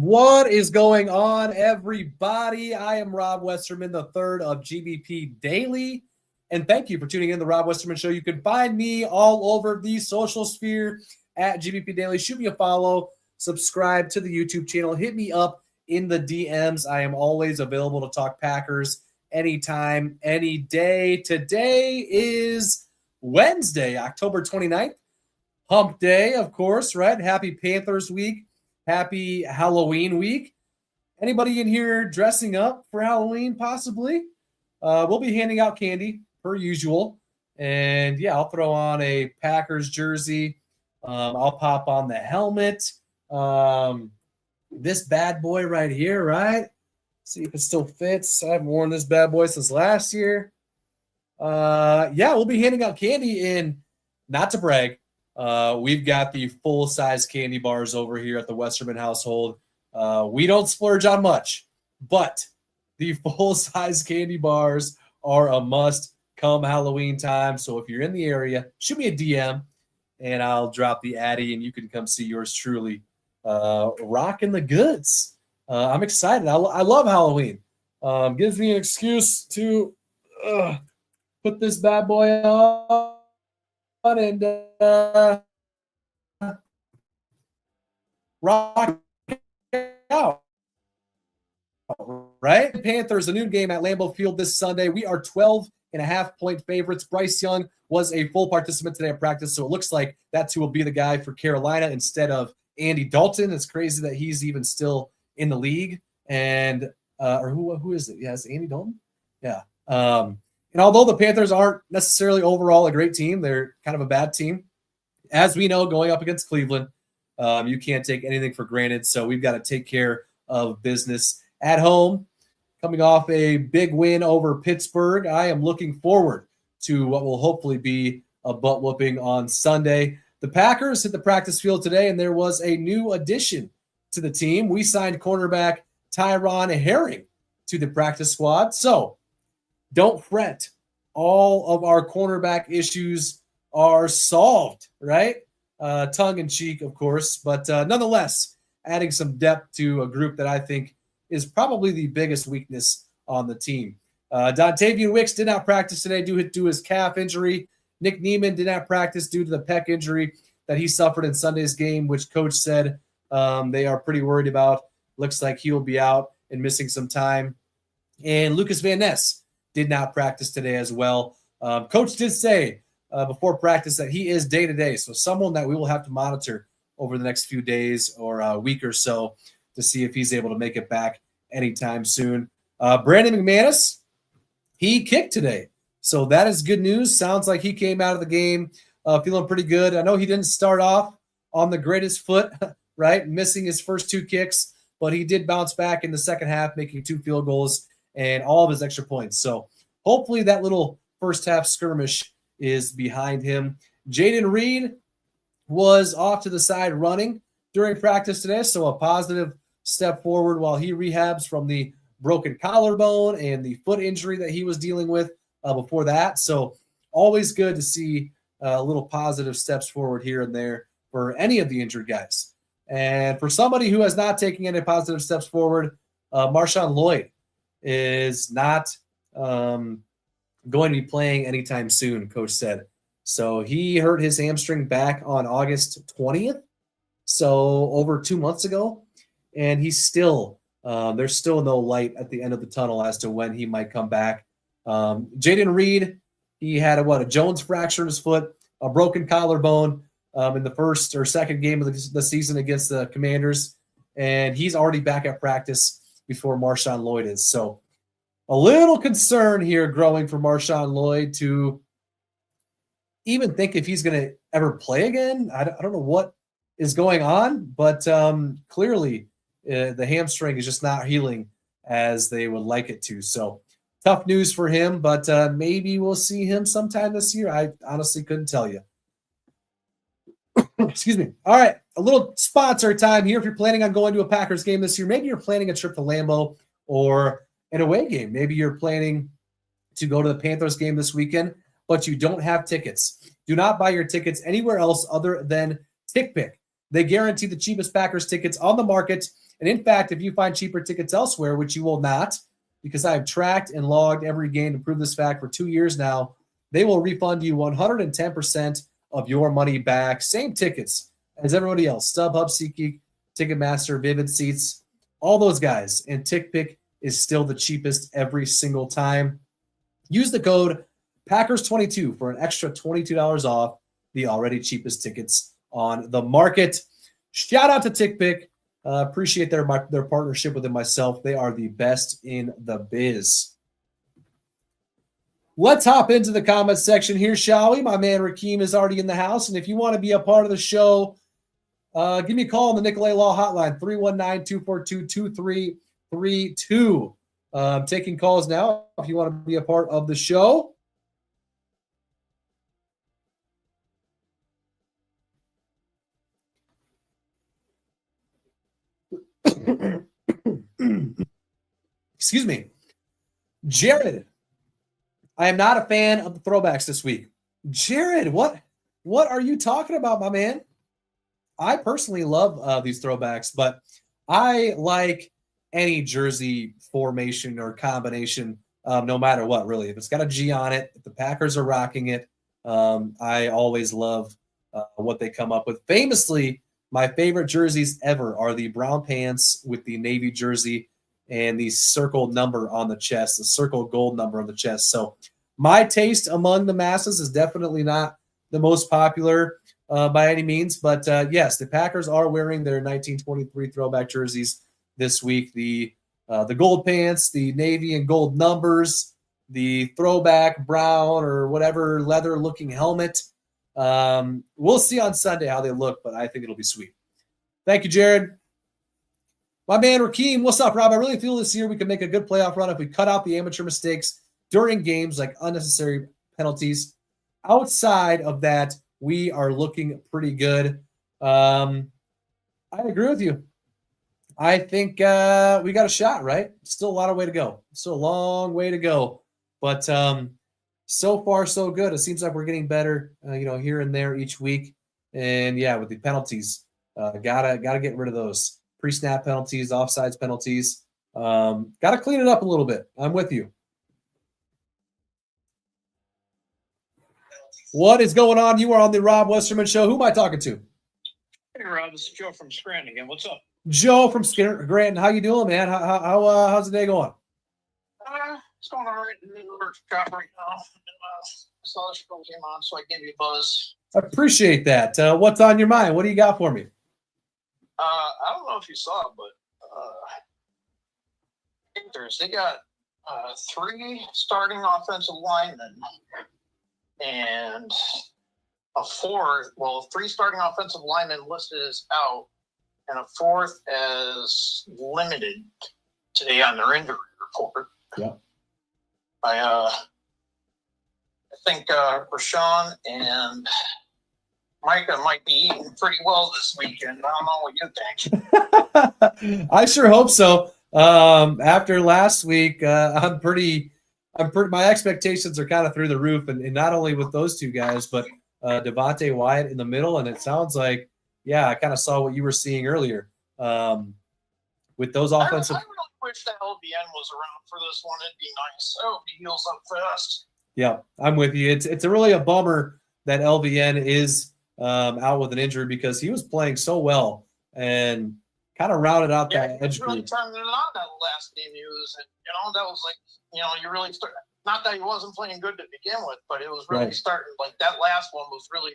What is going on, everybody? I am Rob Westerman, the third of GBP Daily, and thank you for tuning in to the Rob Westerman Show. You can find me all over the social sphere at GBP Daily. Shoot me a follow, subscribe to the YouTube channel, hit me up in the DMs. I am always available to talk Packers anytime, any day. Today is Wednesday, October 29th. Hump Day, of course, right? Happy Panthers week. Happy Halloween week. Anybody in here dressing up for Halloween, possibly? We'll be handing out candy, per usual. And, yeah, I'll throw on a Packers jersey. I'll pop on the helmet. This bad boy right here, right? See if it still fits. I haven't worn this bad boy since last year. Yeah, we'll be handing out candy, and not to brag, we've got the full-size candy bars over here at the Westerman household. We don't splurge on much, but the full-size candy bars are a must come Halloween time. So if you're in the area, shoot me a DM, and I'll drop the Addy, and you can come see yours truly rocking the goods. I'm excited. I love Halloween. Gives me an excuse to put this bad boy on and rock out. Right? Panthers, a noon game at Lambeau Field this Sunday. We are 12.5-point favorites. Bryce Young was a full participant today at practice, so it looks like that's who will be the guy for Carolina instead of Andy Dalton. It's crazy that he's even still in the league. And or who is it? Yeah, it's Andy Dalton. Yeah. And although the Panthers aren't necessarily overall a great team, they're kind of a bad team. As we know, going up against Cleveland, you can't take anything for granted. So we've got to take care of business at home. Coming off a big win over Pittsburgh, I am looking forward to what will hopefully be a butt whooping on Sunday. The Packers hit the practice field today, and there was a new addition to the team. We signed cornerback Tyron Herring to the practice squad. So don't fret. All of our cornerback issues are solved, right? Tongue in cheek, of course, but nonetheless, adding some depth to a group that I think is probably the biggest weakness on the team. Dontavian Wicks did not practice today due to his calf injury. Nick Neiman did not practice due to the pec injury that he suffered in Sunday's game, which coach said they are pretty worried about. Looks like he will be out and missing some time. And Lucas Van Ness did not practice today as well. Coach did say before practice that he is day-to-day, so someone that we will have to monitor over the next few days or a week or so to see if he's able to make it back anytime soon. Brandon McManus, he kicked today, so that is good news. Sounds like he came out of the game feeling pretty good. I know he didn't start off on the greatest foot, right, missing his first two kicks, but he did bounce back in the second half, making 2 field goals and all of his extra points. So hopefully that little first half skirmish is behind him. Jaden Reed was off to the side running during practice today, so a positive step forward while he rehabs from the broken collarbone and the foot injury that he was dealing with before that. So always good to see little positive steps forward here and there for any of the injured guys. And for somebody who has not taken any positive steps forward, Marshawn Lloyd is not going to be playing anytime soon, coach said. So he hurt his hamstring back on August 20th, so over 2 months ago, and he's still there's still no light at the end of the tunnel as to when he might come back. Jaden Reed, he had a Jones fracture in his foot, a broken collarbone in the first or second game of the season against the Commanders, and he's already back at practice before Marshawn Lloyd is. So a little concern here growing for Marshawn Lloyd to even think if he's going to ever play again. I don't know what is going on, but clearly the hamstring is just not healing as they would like it to. So tough news for him, but maybe we'll see him sometime this year. I honestly couldn't tell you. Excuse me. All right, a little sponsor time here. If you're planning on going to a Packers game this year, maybe you're planning a trip to Lambeau or an away game. Maybe you're planning to go to the Panthers game this weekend, but you don't have tickets. Do not buy your tickets anywhere else other than TickPick. They guarantee the cheapest Packers tickets on the market. And in fact, if you find cheaper tickets elsewhere, which you will not, because I have tracked and logged every game to prove this fact for 2 years now, they will refund you 110% of your money back. Same tickets as everybody else. StubHub, SeatGeek, Ticketmaster, Vivid Seats, all those guys. And TickPick is still the cheapest every single time. Use the code Packers22 for an extra $22 off the already cheapest tickets on the market. Shout out to TickPick. Appreciate their partnership with myself. They are the best in the biz. Let's hop into the comments section here, shall we? My man Rakeem is already in the house. And if you want to be a part of the show, give me a call on the Nicolet Law hotline, 319-242-2332. Taking calls now if you want to be a part of the show. Excuse me. Jared, I am not a fan of the throwbacks this week. Jared, what are you talking about, my man? I personally love these throwbacks, but I like any jersey formation or combination, no matter what, really. If it's got a G on it, if the Packers are rocking it, I always love what they come up with. Famously, my favorite jerseys ever are the brown pants with the navy jersey and the circle number on the chest, the circle gold number on the chest. So my taste among the masses is definitely not the most popular by any means. But yes, the Packers are wearing their 1923 throwback jerseys this week. The gold pants, the navy and gold numbers, the throwback brown or whatever leather-looking helmet. We'll see on Sunday how they look, but I think it'll be sweet. Thank you, Jared. My man Rakeem, what's up, Rob? I really feel this year we can make a good playoff run if we cut out the amateur mistakes during games, like unnecessary penalties. Outside of that, we are looking pretty good. I agree with you. I think we got a shot, right? Still a lot of way to go. Still a long way to go. But so far, so good. It seems like we're getting better, here and there each week. And, yeah, with the penalties, gotta get rid of those. Pre-snap penalties, offsides penalties. Got to clean it up a little bit. I'm with you. What is going on? You are on the Rob Westerman Show. Who am I talking to? Hey, Rob. This is Joe from Scranton again. What's up? Joe from Scranton. How you doing, man? How's the day going? It's going all right. I'm in the work shop right now. I saw the show came on, so I gave you a buzz. I appreciate that. What's on your mind? What do you got for me? I don't know if you saw it, but Panthers, they got 3 starting offensive linemen and a 4th. Well, 3 starting offensive linemen listed as out, and a 4th as limited today on their injury report. Yeah. I think Rashawn and Micah might be eating pretty well this weekend. I don't know what you think. I sure hope so. After last week, my expectations are kind of through the roof, and not only with those 2 guys, but Devontae Wyatt in the middle. And it sounds like, yeah, I kind of saw what you were seeing earlier with those offensive. I really wish that LVN was around for this one. It'd be nice. I hope he heals up fast. Yeah, I'm with you. It's really a bummer that LVN is out with an injury because he was playing so well and kind of rounded out that edge group. Really turned it on that last game he was in. That was like, you really start. Not that he wasn't playing good to begin with, but it was really starting. Like that last one was really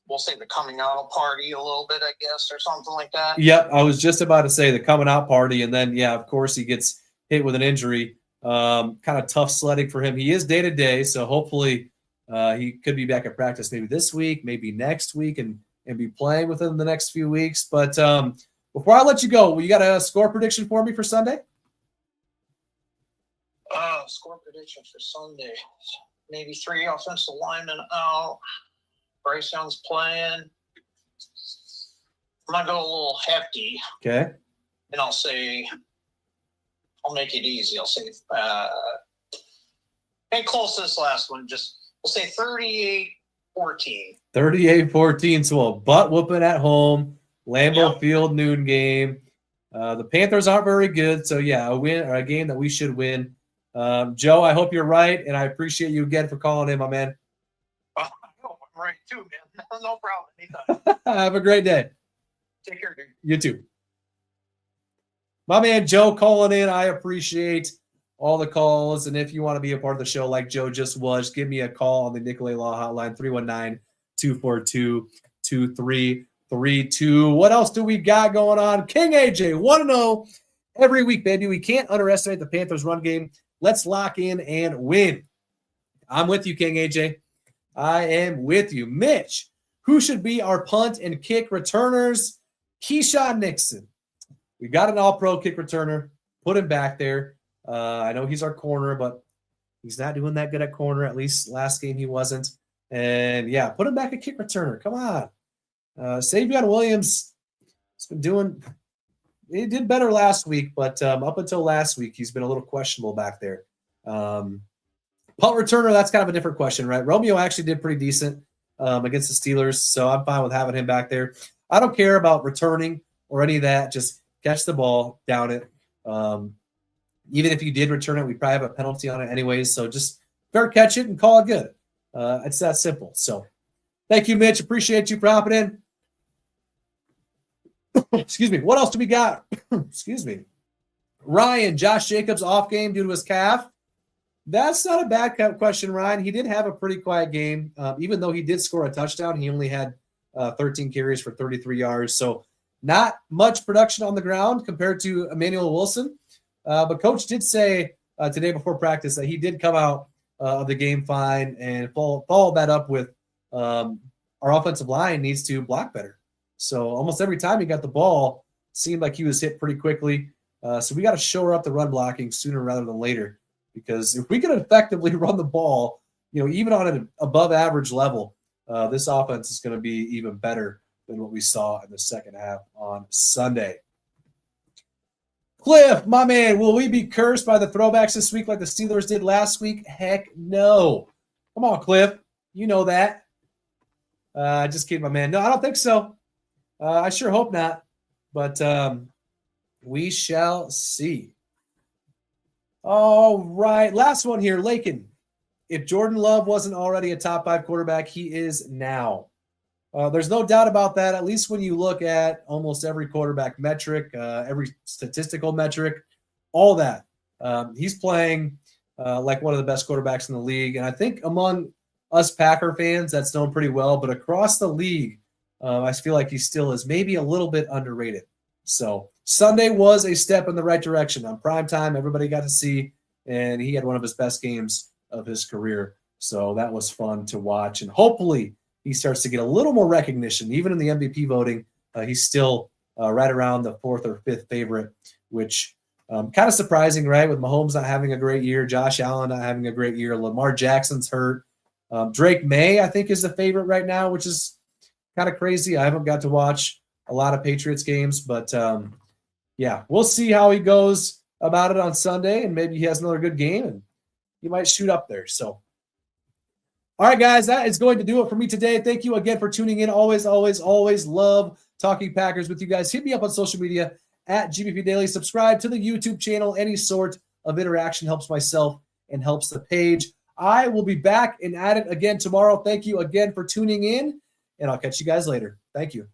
we'll say the coming out party a little bit, I guess, or something like that. Yep, I was just about to say the coming out party, and then of course he gets hit with an injury. Kind of tough sledding for him. He is day to day, so hopefully he could be back at practice maybe this week, maybe next week, and be playing within the next few weeks. But before I let you go, you got a score prediction for me for Sunday? Score prediction for Sunday. Maybe 3 offensive linemen out. Bryce Young's playing. I'm going to go a little hefty. Okay. And I'll make it easy. I'll say, and close to this last one, we'll say 38-31 38-14. 38-14. So a butt whooping at home. Lambeau Yep. Field noon game. The Panthers aren't very good. So, yeah, a win or a game that we should win. Joe, I hope you're right, and I appreciate you again for calling in, my man. Oh, I'm right too, man. No problem. Anytime. Have a great day. Take care, dude. You too. My man Joe calling in. I appreciate all the calls. And if you want to be a part of the show like Joe just was, give me a call on the Nicolet Law hotline, 319-242-2332. What else do we got going on? King AJ, 1-0 every week, baby. We can't underestimate the Panthers run game. Let's lock in and win. I'm with you, King AJ. I am with you. Mitch, who should be our punt and kick returners? Keyshawn Nixon. We got an all-pro kick returner. Put him back there. I know he's our corner, but he's not doing that good at corner. At least last game he wasn't. And, yeah, put him back at kick returner. Come on. Savion Williams has been doing – he did better last week, but up until last week, he's been a little questionable back there. Punt returner, that's kind of a different question, right? Romeo actually did pretty decent against the Steelers, so I'm fine with having him back there. I don't care about returning or any of that. Just catch the ball, down it. Even if you did return it, we probably have a penalty on it anyways. So just fair catch it and call it good. It's that simple. So thank you, Mitch. Appreciate you for hopping in. Excuse me. What else do we got? Excuse me. Ryan, Josh Jacobs off game due to his calf. That's not a bad question, Ryan. He did have a pretty quiet game. Even though he did score a touchdown, he only had 13 carries for 33 yards. So not much production on the ground compared to Emmanuel Wilson. But Coach did say today before practice that he did come out of the game fine and follow that up with our offensive line needs to block better. So almost every time he got the ball, seemed like he was hit pretty quickly. So we got to shore up the run blocking sooner rather than later, because if we can effectively run the ball, even on an above average level, this offense is going to be even better than what we saw in the second half on Sunday. Cliff, my man, will we be cursed by the throwbacks this week like the Steelers did last week? Heck no. Come on, Cliff. You know that. Just kidding, my man. No, I don't think so. I sure hope not. But we shall see. All right. Last one here. Lakin. If Jordan Love wasn't already a top 5 quarterback, he is now. There's no doubt about that, at least when you look at almost every quarterback metric, every statistical metric, all that. He's playing like one of the best quarterbacks in the league. And I think among us Packer fans, that's known pretty well. But across the league, I feel like he still is maybe a little bit underrated. So Sunday was a step in the right direction. On primetime, everybody got to see, and he had one of his best games of his career. So that was fun to watch. And hopefully he starts to get a little more recognition. Even in the MVP voting, he's still right around the 4th or 5th favorite, which kind of surprising, right? With Mahomes not having a great year, Josh Allen not having a great year, Lamar Jackson's hurt. Drake May, I think, is the favorite right now, which is kind of crazy. I haven't got to watch a lot of Patriots games, but yeah, we'll see how he goes about it on Sunday, and maybe he has another good game, and he might shoot up there. So, all right, guys, that is going to do it for me today. Thank you again for tuning in. Always, always, always love talking Packers with you guys. Hit me up on social media at GBP Daily. Subscribe to the YouTube channel. Any sort of interaction helps myself and helps the page. I will be back and at it again tomorrow. Thank you again for tuning in, and I'll catch you guys later. Thank you.